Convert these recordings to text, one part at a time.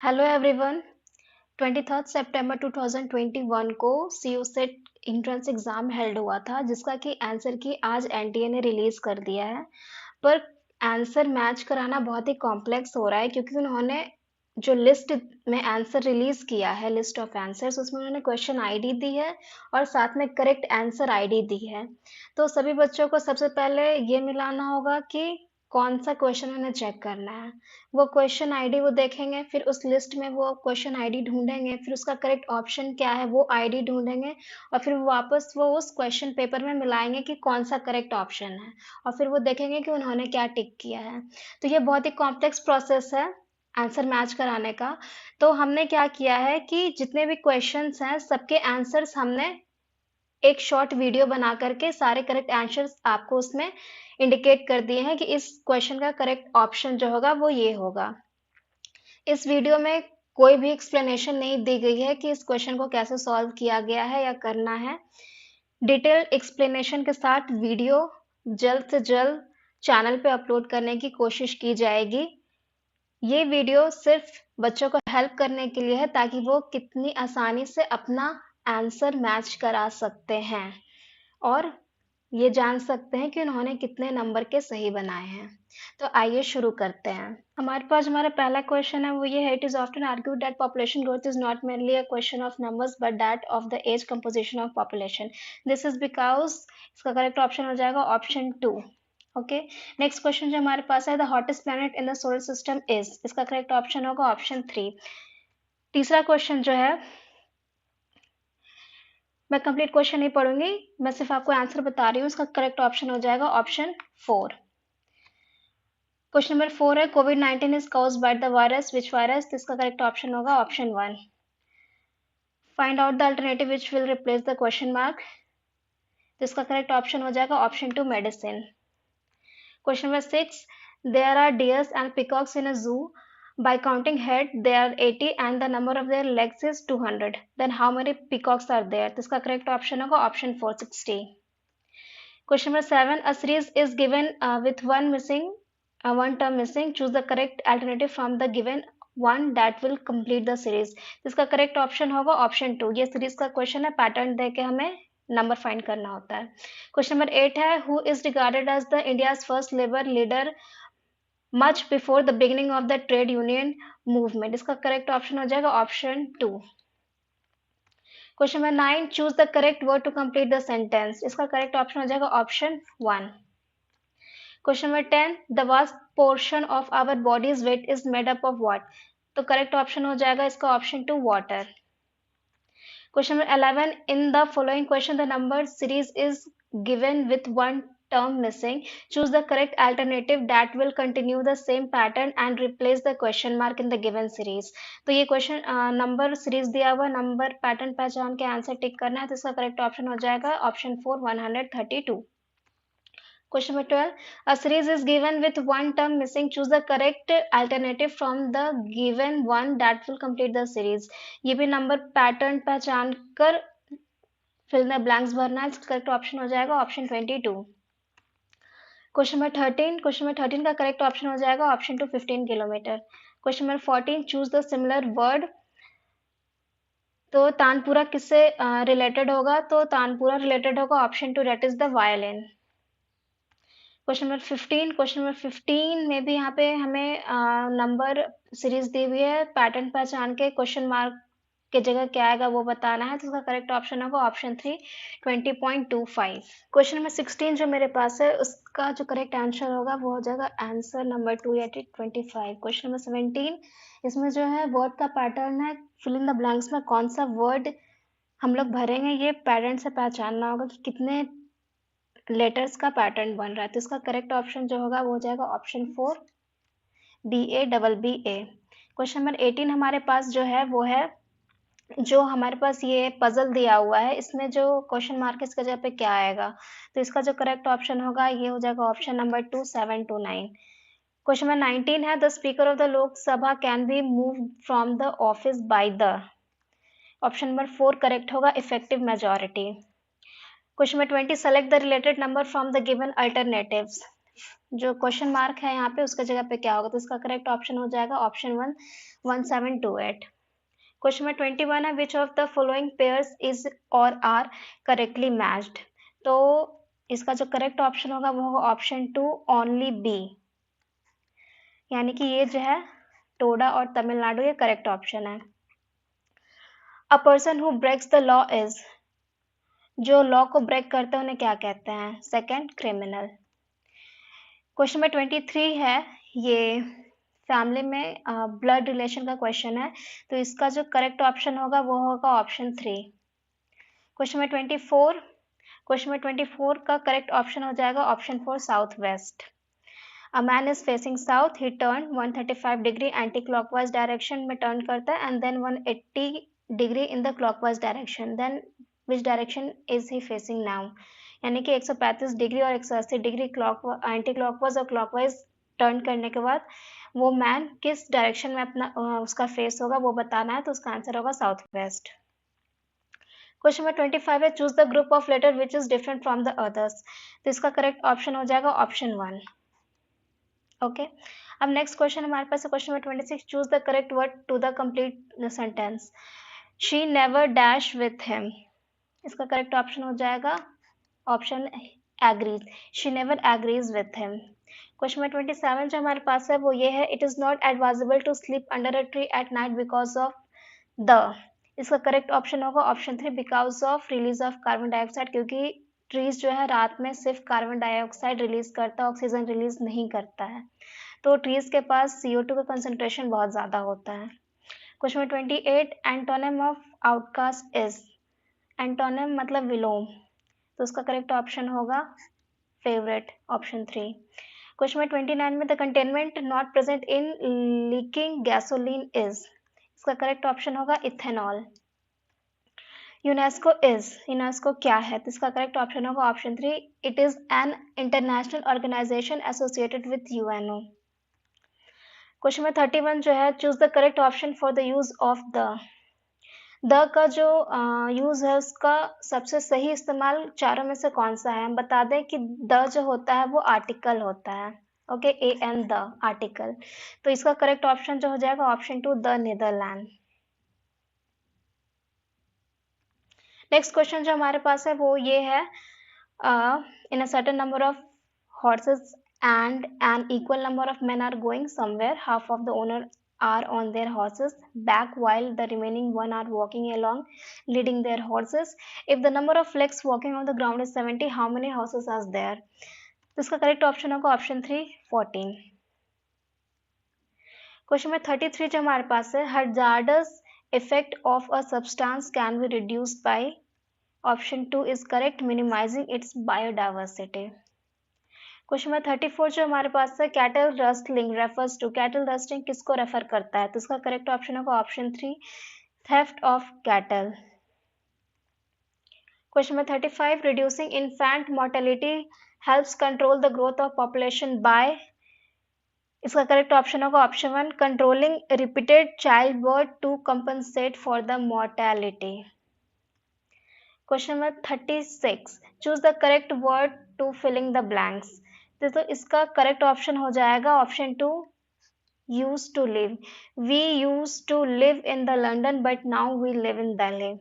Hello everyone. 23 सितंबर 2021 को सीयूसेट entrance exam held हुआ था, जिसका कि आंसर की आज एनटीए ने रिलीज कर दिया है। पर आंसर मैच कराना बहुत ही कॉम्प्लेक्स हो रहा है, क्योंकि उन्होंने जो लिस्ट में आंसर रिलीज किया है, लिस्ट ऑफ आंसर्स, उसमें उन्होंने क्वेश्चन आईडी दी है और साथ में करेक्ट आंसर आईडी दी है। तो सभी बच्चों को सबसे पहले ये मिलाना होगा कि कौन सा क्वेश्चन उन्हें चेक करना है। वो क्वेश्चन आईडी वो देखेंगे, फिर उस लिस्ट में वो क्वेश्चन आईडी ढूंढेंगे, फिर उसका करेक्ट ऑप्शन क्या है वो आईडी ढूंढेंगे, और फिर वापस वो उस क्वेश्चन पेपर में मिलाएंगे कि कौन सा करेक्ट ऑप्शन है, और फिर वो देखेंगे कि उन्होंने क्या टिक किया है। तो ये बहुत ही कॉम्प्लेक्स प्रोसेस है आंसर मैच कराने का। तो हमने क्या किया है कि जितने भी क्वेश्चंस हैं सबके आंसर्स हमने एक शॉर्ट वीडियो बना करके सारे करेक्ट आंसर्स आपको उसमें इंडिकेट कर दिए हैं कि इस क्वेश्चन का करेक्ट ऑप्शन जो होगा वो ये होगा। इस वीडियो में कोई भी एक्सप्लेनेशन नहीं दी गई है कि इस क्वेश्चन को कैसे सॉल्व किया गया है या करना है। डिटेल एक्सप्लेनेशन के साथ वीडियो जल्द से जल्द चैनल पे अपलोड करने की कोशिश की जाएगी। ये वीडियो सिर्फ बच्चों को हेल्प करने के लिए है, ताकि वो कितनी आसानी से अपना आंसर मैच करा सकते हैं और ये जान सकते हैं कि उन्होंने कितने नंबर के सही बनाए हैं। तो आइए शुरू करते हैं। हमारे पास हमारा पहला क्वेश्चन है, वो ये है, it is often argued that population growth is not mainly a question of numbers but that of the age composition of population. This is because, इसका करेक्ट ऑप्शन हो जाएगा ऑप्शन 2। ओके। नेक्स्ट क्वेश्चन जो हमारे पास है, the hottest planet in the solar system is, इसका correct option होगा option 3। तीसरा क्वेश्चन जो है, मैं कंप्लीट क्वेश्चन नहीं पढ़ूंगी, मैं सिर्फ आपको आंसर बता रही हूँ। इसका करेक्ट ऑप्शन हो जाएगा ऑप्शन 4। क्वेश्चन नंबर 4 है, कोविड-19 is caused by the virus, which virus, इसका करेक्ट ऑप्शन होगा option 1। Find out the alternative which will replace the question mark, इसका करेक्ट ऑप्शन हो जाएगा option 2, medicine. Question number 6, there are deers and peacocks in a zoo, by counting head they are 80 and the number of their legs is 200, then how many peacocks are there, तो इसका correct option होगा option 4, 60। Question number 7. A series is given with one term missing. Choose the correct alternative from the given one that will complete the series. इसका correct option होगा option 2। ये series का question है, pattern दे के हमें number find करना होता है। क्वेश्चन नंबर 8 है, who is regarded as the India's first labour leader much before the beginning of the trade union movement, इसका करेक्ट ऑप्शन हो जाएगा option 2। Question number 9, choose the correct word to complete the sentence, इसका correct option हो जाएगा option 1। Question number 10, the vast portion of our body's weight is made up of what, तो correct option हो जाएगा इसका option 2, water. Question number 11, in the following question the number series is given with one term missing. Choose the correct alternative that will continue the same pattern and replace the question mark in the given series. तो ये question number series दिया हुआ, number pattern पहचान के answer tick करना है, तो इसका करेक्ट ऑप्शन हो जाएगा option 4, 132। Question number 12. A series is given with one term missing. Choose the correct alternative from the given one that will complete the series. ये भी नंबर पैटर्न पहचान कर फिल द ब्लैंक्स भरना है। Correct option हो जाएगा option 22। Question number 13। Question number 13 का correct option हो जाएगा option 2, 15 kilometre. Question number 14, choose the similar word, तो तानपुरा किससे रिलेटेड होगा, तो तानपुरा रिलेटेड होगा option 2, that is the violin. Question number 15। Question number 15 में भी यहाँ पे हमें नंबर सीरीज दी हुई है, पैटर्न पहचान के क्वेश्चन मार्क के जगह क्या आएगा वो बताना है, तो इसका करेक्ट ऑप्शन होगा ऑप्शन 3, 20.25। क्वेश्चन नंबर 16 जो मेरे पास है, उसका जो करेक्ट आंसर होगा वो हो जाएगा आंसर नंबर 2, 25। क्वेश्चन नंबर 17, इसमें जो है वर्ड का पैटर्न है, फिल इन द ब्लैंक्स में कौन सा वर्ड हम लोग भरेंगे, ये पैटर्न से पहचानना होगा कि कितने लेटर्स का पैटर्न बन रहा है, तो इसका करेक्ट ऑप्शन जो होगा वो हो जाएगा ऑप्शन 4, BABBA। क्वेश्चन नंबर 18 हमारे पास जो है वो है, जो हमारे पास ये पजल दिया हुआ है, इसमें जो क्वेश्चन मार्क इसके जगह पे क्या आएगा, तो इसका जो करेक्ट ऑप्शन होगा ये हो जाएगा option number 2, 7 to 9। Question number 19 है, the speaker of the Lok Sabha can be move from the office by the, option number 4 correct होगा, effective majority. Question number 20, select the related number from the given alternatives. जो question mark है यहाँ पे उसके जगह पे क्या होगा, तो इसका करेक्ट ऑप्शन हो जाएगा ऑप्शन 1 1728। क्वेश्चन नंबर 21 है विच of the following pairs is और आर करेक्टली मैच्ड, तो इसका जो करेक्ट ऑप्शन होगा वो होगा ऑप्शन 2 ओनली बी, यानी कि ये जो है टोडा और तमिलनाडु ये करेक्ट ऑप्शन है। A person who breaks the law is, जो लॉ को ब्रेक करते हैं उन्हें क्या कहते हैं, सेकंड क्रिमिनल। क्वेश्चन नंबर 23 है, ये फैमिली में ब्लड रिलेशन का क्वेश्चन है, तो इसका जो करेक्ट ऑप्शन होगा वो होगा option 3। Question number 24, question number 24 का करेक्ट ऑप्शन हो जाएगा option 4 south west. A man is facing south, he turn 135 degree anti clockwise direction में टर्न करता है and then 180 degree in the clockwise direction, then which direction is he facing now, यानी कि 135 degree और 180 degree anti clockwise और clockwise turn करने के बाद वो मैन किस डायरेक्शन में अपना उसका फेस होगा वो बताना है, तो उसका आंसर होगा साउथ वेस्ट। क्वेश्चन नंबर 25 है choose the group of letter which is different from the others, तो इसका करेक्ट ऑप्शन हो जाएगा ऑप्शन 1। ओके, अब नेक्स्ट क्वेश्चन हमारे पास है question number 26, choose the correct word to the complete sentence. She never dash with him, इसका correct option हो जाएगा option agrees, she never agrees with him. Question number 27 जो हमारे पास है वो ये है, it is not advisable to sleep under a tree at night because of the, इसका करेक्ट ऑप्शन होगा option 3 because of release of carbon dioxide, क्योंकि ट्रीज जो है रात में सिर्फ कार्बन डाइऑक्साइड रिलीज करता है, ऑक्सीजन रिलीज नहीं करता है, तो ट्रीज के पास CO2 का कंसंट्रेशन बहुत ज़्यादा होता है। Question number 28, antonym of outcast is, antonym मतलब विलोम, तो उसका करेक्ट ऑप्शन होगा फेवरेट, ऑप्शन 3। क्वेश्चन नंबर 29 में the containment not present in leaking gasoline is, इसका करेक्ट ऑप्शन होगा इथेनॉल। यूनेस्को इज, यूनेस्को क्या है, तो इसका करेक्ट ऑप्शन होगा option 3, it is an international organisation associated with UNO। Question number 31 जो है choose the correct option for the use of the का जो यूज है उसका सबसे सही इस्तेमाल चारों में से कौन सा है, हम बता दें कि द जो होता है वो आर्टिकल होता है, ओके, AN द आर्टिकल, तो इसका करेक्ट ऑप्शन जो हो जाएगा option 2 the Netherlands. Next question जो हमारे पास है वो ये है, in a certain number of horses and an equal number of men are going somewhere, half of the owner are on their horses back while the remaining one are walking along leading their horses. If the number of legs walking on the ground is 70, how many horses are there? तो इसका correct option होगा option 3 14। Question में 33 जो हमारे पास है, hazardous effect of a substance can be reduced by, option 2 is correct, minimizing its biodiversity। Question number 34 जो हमारे पास है, cattle rustling refers to, cattle rusting किसको रेफर करता है, तो इसका करेक्ट ऑप्शन होगा option 3 theft of cattle. Question number 35, reducing infant mortality helps control the growth of population by, इसका करेक्ट ऑप्शन होगा option 1 controlling repeated child birth to compensate for the mortality. Question number 36, choose the correct word to filling the blanks, तो इसका correct option हो जाएगा option 2 use to live, we use to live in the London but now we live in Delhi.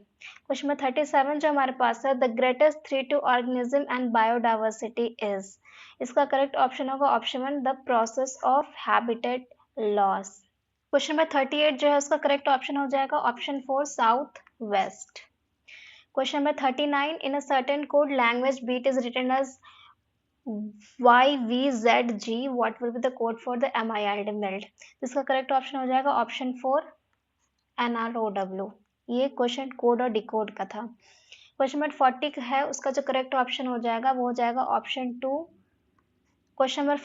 Question number 37 जो हमारे पास है, the greatest threat to organism and biodiversity is, इसका correct option होगा option 1 the process of habitat loss. Question number 38 जो है उसका correct option हो जाएगा option 4 south waste. Question number 39, in a certain code language beat is written as YVZG, what will be the code for the MILD mild, इसका correct option हो जाएगा option 4 NROW। ये question code और decode का था। Question number 40 है, उसका जो करेक्ट ऑप्शन हो जाएगा वो हो जाएगा option 2। Question number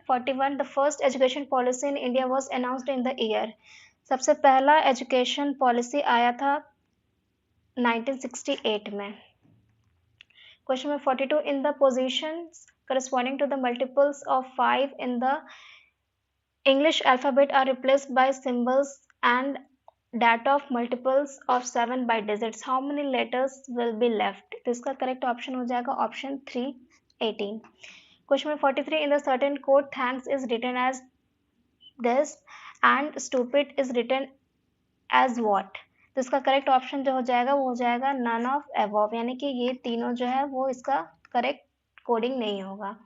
41, the first education policy in India was announced in the year, सबसे पहला एजुकेशन पॉलिसी आया था 1968 में। Question number 42, in the positions corresponding to the multiples of 5 in the English alphabet are replaced by symbols and that of multiples of 7 by digits, how many letters will be left, तो इसका correct option हो जाएगा option 3 18। Question number 43, in the certain code thanks is written as this and stupid is written as what. तो इसका correct option जो हो जाएगा वो हो जाएगा नन ऑफ अबव, यानी कि ये तीनों जो है वो इसका करेक्ट कोडिंग नहीं होगा,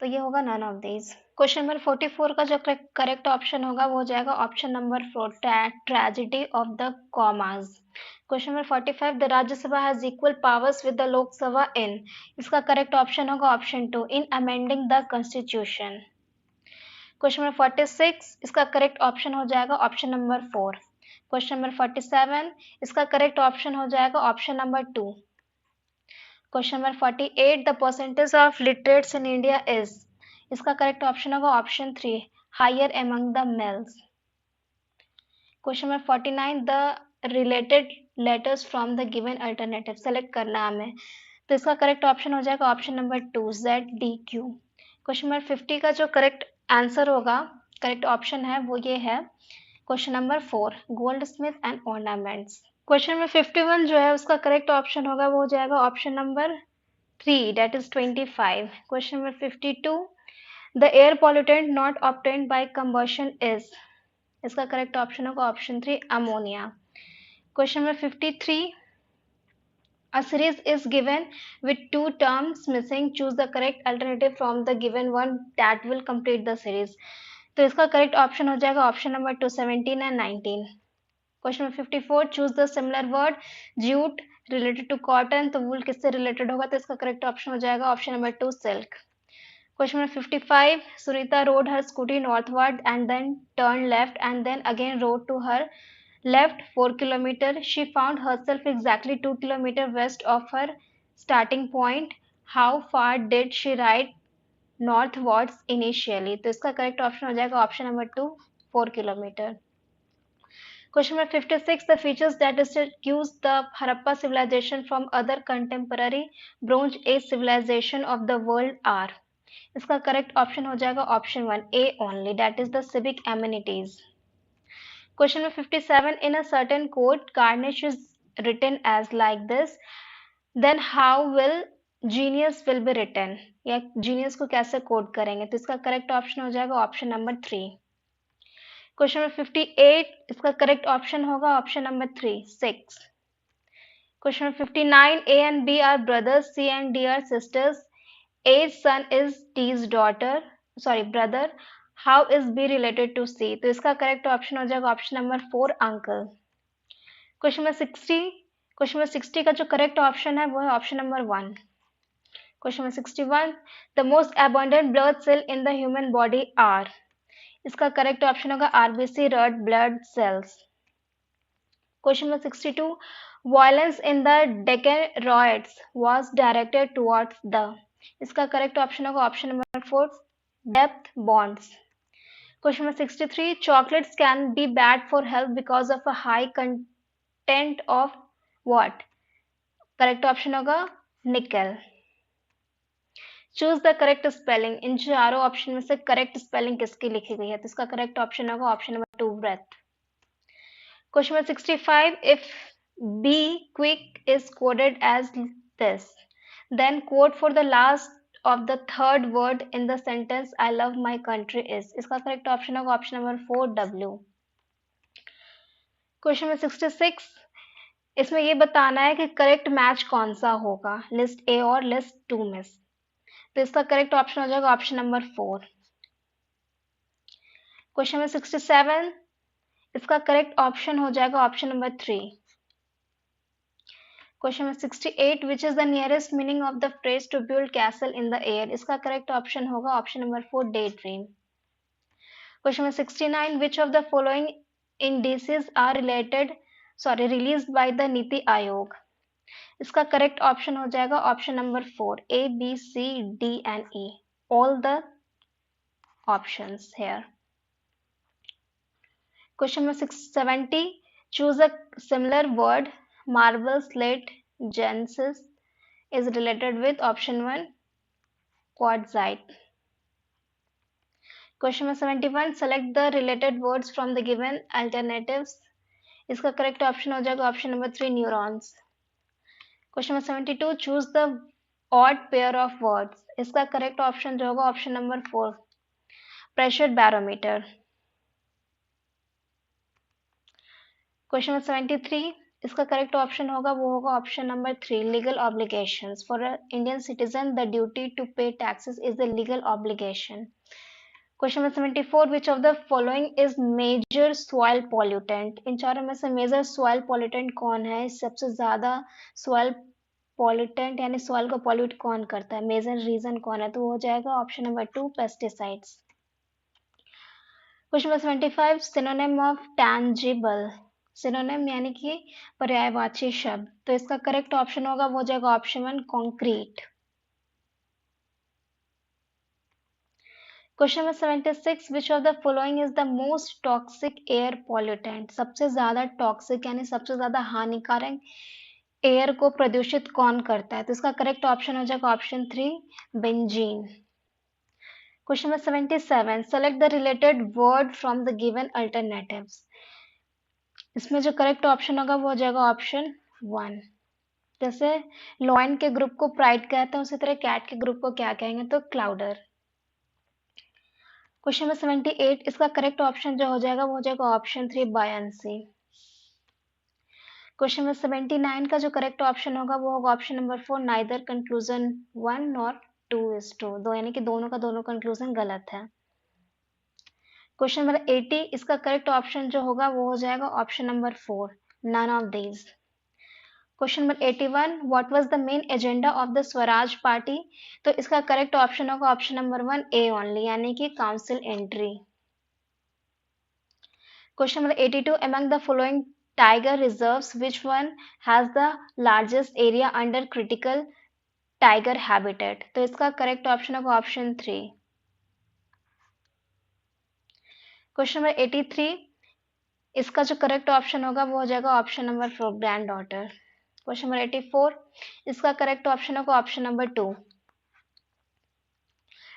तो ये होगा none of these. Question number 44 का जो करेक्ट ऑप्शन होगा वो हो जाएगा option number 4, tragedy of the commons. Question number 45, the Rajya Sabha has equal powers with the Lok Sabha in. इसका करेक्ट ऑप्शन होगा option 2, in amending the constitution. Question number 46, इसका correct option हो जाएगा ऑप्शन नंबर 4। क्वेश्चन नंबर 47, इसका करेक्ट ऑप्शन हो जाएगा option number 2। Question number 48, the percentage of literates in India is. इसका correct option होगा option 3, higher among the males. Question number 49, the related letters from the given alternative. Select करना हमें, तो इसका correct option हो जाएगा option number 2, ZDQ। Question number 50 का जो करेक्ट आंसर होगा, करेक्ट ऑप्शन है वो ये है question number 4, Goldsmith and ornaments. Question number 51 जो है उसका करेक्ट ऑप्शन होगा वो हो जाएगा option number 3, that is 25. Question number 52, the air pollutant not obtained by combustion is। इसका करेक्ट ऑप्शन होगा option 3, ammonia. Question number 53, a series is given with two terms missing, choose the correct alternative from the given one that will complete the series। तो इसका correct option हो जाएगा option number 2, 17 and 19। Question number 54, choose the similar word, jute related to cotton, तो wool किससे related होगा, तो इसका correct option हो जाएगा option number 2, silk. Question number 55, Sunita rode her scooty northward and then turn left and then again rode to her left 4 kilometer. She found herself exactly 2 kilometer west of her starting point. How far did she ride northwards initially? तो इसका correct option हो जाएगा option number 2, 4 kilometer. Question number 56, the features that distinguish the Harappa civilization from other contemporary Bronze Age civilization of the world are। इसका correct option हो जाएगा option 1, A only, that is the civic amenities. Question number 57, in a certain code Carnage is written as like this, then how will genius will be written, या genius को कैसे code करेंगे, तो इसका correct option हो जाएगा option number 3। Question number 58, इसका correct option होगा option number 3, 6। Question number 59, A and B are brothers, C and D are sisters, A's son is D's daughter, sorry brother, how is B related to C, तो इसका correct option हो जाएगा option number 4, uncle. Question number 60 का जो correct option है वो है option number 1। Question number 61, the most abundant blood cell in the human body are. इसका करेक्ट ऑप्शन होगा RBC, red blood cells. Question number 62, violence in the Deccan riots was directed towards the. इसका correct option होगा option number 4, depth bonds. Question number 63, chocolates can be bad for health because of a high content of what। Correct option होगा निकल। Choose the correct spelling, इन चारों option में से correct spelling किसकी लिखी गई है, तो इसका करेक्ट ऑप्शन होगा option number 2, breath. Question number 65, if be quick is coded as this, then code for the last of the third word in the sentence I love my country is. इसका correct option होगा option number 4, W। Question number 66, इसमें ये बताना है कि correct match कौन सा होगा, लिस्ट ए और लिस्ट 2 में, तो इसका करेक्ट ऑप्शन हो जाएगा ऑप्शन नंबर 4। क्वेश्चन नंबर 67, इसका करेक्ट ऑप्शन हो जाएगा option number 3। Question number 68, which is the nearest meaning of the phrase to build castle in the air. इसका करेक्ट ऑप्शन होगा option number 4, daydream. Question number 69, which of the following indices are released by the NITI Aayog. इसका correct option हो जाएगा option number 4, A, B, C, D and E, all the options here. Question number 70, choose a similar word, marble, slate, genesis is related with option 1, quartzite. Question number 71, select the related words from the given alternatives. इसका correct option हो जाएगा option number 3, neurons. Question number 72, choose the odd pair of words, इसका correct option जो होगा option number 4, pressure barometer. Question number 73, इसका correct option होगा वो होगा option number 3, legal obligations. For a Indian citizen the duty to pay taxes is a legal obligation. Question number 74, which of the following is major soil pollutant. इन चारों में से major soil pollutant कौन है, सबसे ज्यादा सॉइल पॉल्यूटेंट यानी soil को pollute कौन करता है, मेजर रीजन कौन है, तो वो हो जाएगा option number 2, pesticides. Question number 75, synonym of tangible. Synonym यानी कि पर्यायवाची शब्द, तो इसका करेक्ट ऑप्शन होगा वो हो जाएगा option 1, concrete. Question number 76, which of the following is the most toxic air pollutant. सबसे ज्यादा टॉक्सिक यानी सबसे ज्यादा हानिकारक एयर को प्रदूषित कौन करता है, तो इसका करेक्ट ऑप्शन हो जाएगा option 3, benzene. Question number 77, select the related word from the given alternatives. इसमें जो करेक्ट ऑप्शन होगा वो हो जाएगा ऑप्शन 1। जैसे लॉयन के ग्रुप को प्राइड कहते हैं, उसी तरह कैट के ग्रुप को क्या कहेंगे, तो क्लाउडर। क्वेश्चन नंबर 78, इसका करेक्ट ऑप्शन जो हो जाएगा वो हो जाएगा ऑप्शन 3, बायंसी। क्वेश्चन नंबर 79 का जो करेक्ट ऑप्शन होगा वो होगा option number 4, neither conclusion 1 nor 2:2, दो यानी कि दोनों का दोनों कंक्लूजन गलत है। क्वेश्चन नंबर 80, इसका करेक्ट ऑप्शन जो होगा वो हो जाएगा option number 4, none of these. Question number 81, what was the main agenda of the Swaraj Party, तो इसका करेक्ट ऑप्शन होगा ऑप्शन नंबर 1, ए ओनली, यानी कि council entry. Question number 82, among the following tiger reserves which one has the largest area under critical tiger habitat, तो इसका correct option होगा option 3। Question number 83, इसका जो करेक्ट ऑप्शन होगा वो हो जाएगा option number 4, grand daughter. Question number 84, इसका करेक्ट ऑप्शन होगा ऑप्शन नंबर 2,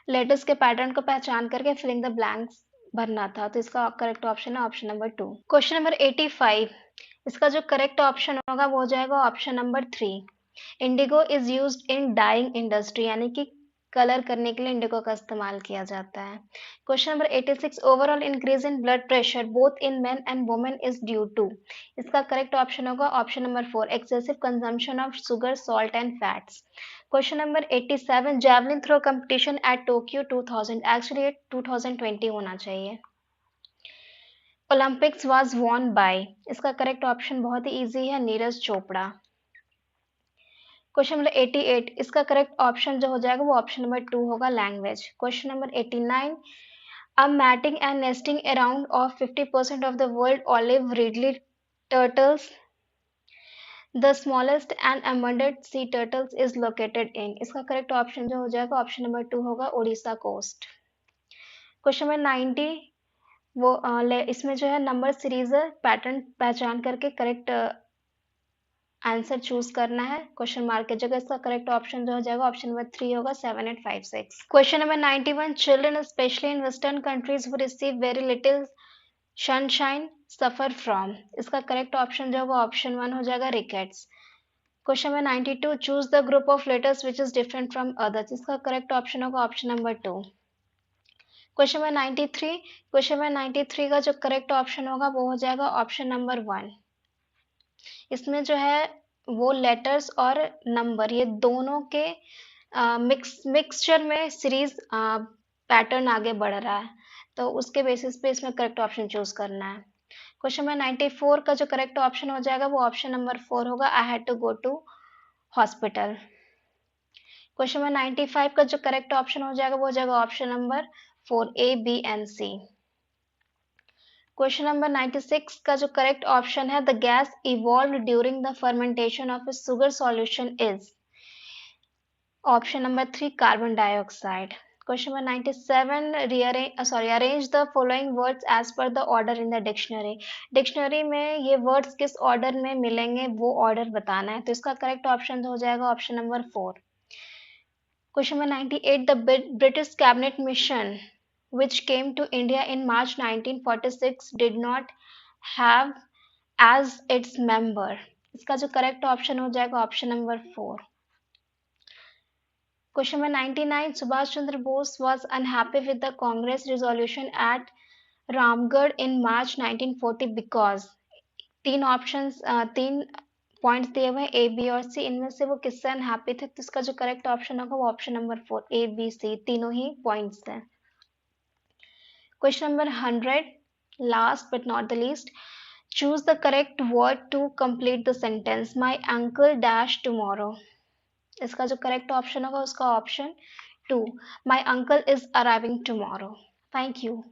लेटर्स के पैटर्न को पहचान करके फिलिंग द ब्लैंक्स भरना था, तो इसका करेक्ट ऑप्शन है ऑप्शन नंबर 2। क्वेश्चन नंबर 85, इसका जो करेक्ट ऑप्शन होगा वो हो जाएगा option number 3, indigo is used in dyeing industry, यानी कि कलर करने के लिए इंडिगो का इस्तेमाल किया जाता है। Question number 86, overall increase in blood pressure both in men and women is due to, इसका करेक्ट ऑप्शन होगा option number 4, excessive consumption of sugar, salt and fats. Question number 87, javelin throw competition at Tokyo 2000, actually 2020 होना चाहिए। Olympics was won by, इसका correct option बहुत ही easy है, Neeraj Chopra. Question number 88, इसका correct option जो हो जाएगा वो ऑप्शन नंबर 2 होगा, language. Question number 89, a matting and nesting around of 50% of the world olive ridley turtles, the smallest and abundant sea turtles is located in, इसका correct option जो हो जाएगा ऑप्शन नंबर 2 होगा, उड़ीसा कोस्ट। क्वेश्चन नंबर 90, वो इसमें जो है number series pattern पहचान करके करेक्ट आंसर चूज करना है, क्वेश्चन मार्क की जगह इसका करेक्ट ऑप्शन जो हो जाएगा ऑप्शन नंबर 3 होगा, 7856। Question number 91, children specially in western countries who receive very little sunshine suffer from, इसका करेक्ट ऑप्शन जो होगा ऑप्शन 1 हो जाएगा, rickets. Question number 92, choose the group of letters which is different from others, इसका correct option होगा option number 2। Question number 93, question number 93 का जो correct option होगा वो हो जाएगा ऑप्शन नंबर 1। इसमें जो है वो लेटर्स और नंबर ये दोनों के मिक्सचर में सीरीज पैटर्न आगे बढ़ रहा है, तो उसके बेसिस पे इसमें करेक्ट ऑप्शन चूज करना है। क्वेश्चन नंबर 94 का जो करेक्ट ऑप्शन हो जाएगा वो ऑप्शन नंबर 4 होगा, I had to go to hospital. Question number 95 का जो करेक्ट ऑप्शन हो जाएगा वो हो जाएगा option number 4, A B and C. Question number 96 का जो करेक्ट ऑप्शन है, the gas evolve during the fermentation of a sugar solution is, option number 3, carbon dioxide. Question number 97, arrange the following words as per the order in the dictionary, dictionary में ये words किस order में मिलेंगे वो order बताना है, तो इसका करेक्ट ऑप्शन हो जाएगा option number 4। Question number 98, the British cabinet mission which came to India in March 1946 did not have as its member, इसका जो करेक्ट ऑप्शन हो जाएगा option number 4। Question number 99, Subhash Chandra Bose was unhappy with the Congress resolution at Ramgarh in March 1940 because तीन points दिए हुए A B और सी, इनमें से वो किससे अनहैप्पी थे? तो इसका जो करेक्ट ऑप्शन होगा वो option number 4 A B C, तीनों ही पॉइंट्स हैं। Question number 100, last but not the least, choose the correct word to complete the sentence my uncle dash tomorrow. इसका जो करेक्ट ऑप्शन होगा उसका option 2, my uncle is arriving tomorrow. Thank you.